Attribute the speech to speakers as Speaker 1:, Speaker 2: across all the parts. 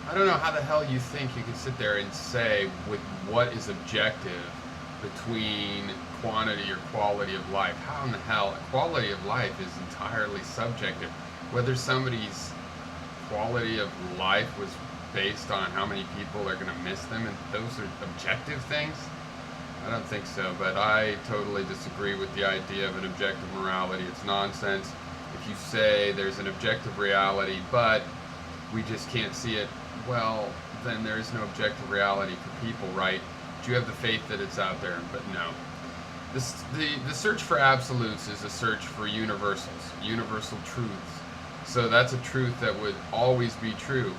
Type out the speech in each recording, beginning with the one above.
Speaker 1: I don't know how the hell you think you can sit there and say with what is objective between quantity or quality of life. How in the hell? Quality of life is entirely subjective. Whether somebody's quality of life was based on how many people are going to miss them and those are objective things, I don't think so. But I totally disagree with the idea of an objective morality. It's nonsense. If you say there's an objective reality, but we just can't see it, well, then there is no objective reality for people, right? Do you have the faith that it's out there? But no. The search for absolutes is a search for universals, universal truths. So that's a truth that would always be true.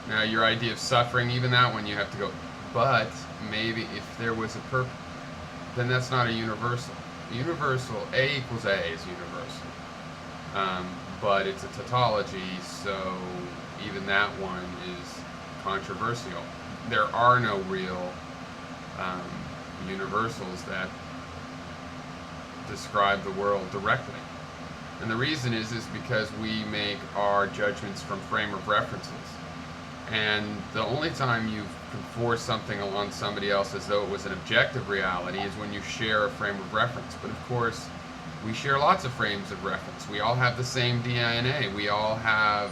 Speaker 1: Now, your idea of suffering, even that one, you have to go, but maybe if there was a purpose, then that's not a universal. Universal, A equals A is universal. But it's a tautology, so even that one is controversial. There are no real universals that describe the world directly. And the reason is because we make our judgments from frame of references. And the only time you can force something on somebody else as though it was an objective reality is when you share a frame of reference. But of course, we share lots of frames of reference. We all have the same DNA. We all have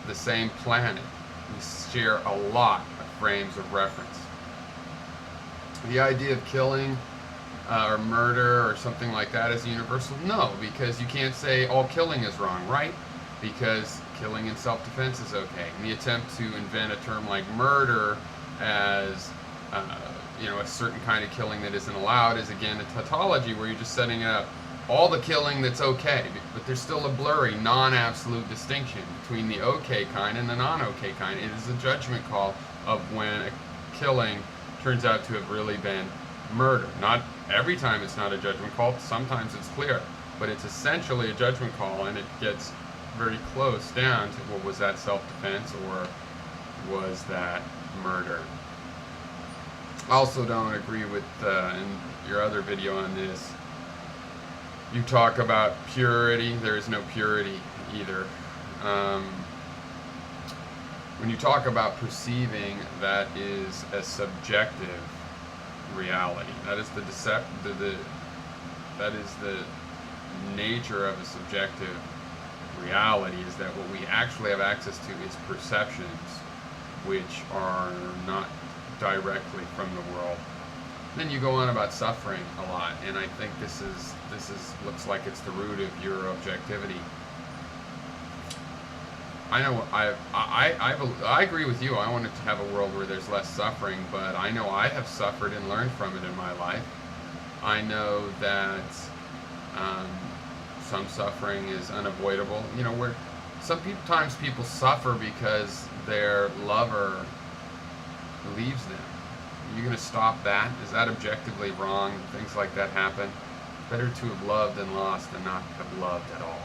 Speaker 1: the same planet. We share a lot of frames of reference. The idea of killing or murder or something like that is universal? No, because you can't say all killing is wrong, right? Because killing in self-defense is okay. And the attempt to invent a term like murder as a certain kind of killing that isn't allowed is again a tautology where you're just setting up all the killing that's okay, but there's still a blurry, non-absolute distinction between the okay kind and the non-okay kind. It is a judgment call of when a killing turns out to have really been murder. Not every time it's not a judgment call, sometimes it's clear, but it's essentially a judgment call, and it gets very close down to, well, was that self-defense or was that murder? I also don't agree with, in your other video on this, you talk about purity. There is no purity either. When you talk about perceiving, that is a subjective reality. That is that is the nature of a subjective reality, is that what we actually have access to is perceptions which are not directly from the world. Then you go on about suffering a lot, and I think this looks like it's the root of your objectivity. I know I agree with you. I want to have a world where there's less suffering, but I know I have suffered and learned from it in my life. I know that some suffering is unavoidable. Where sometimes people suffer because their lover leaves them. Are you going to stop that? Is that objectively wrong? Things like that happen. Better to have loved and lost than not have loved at all.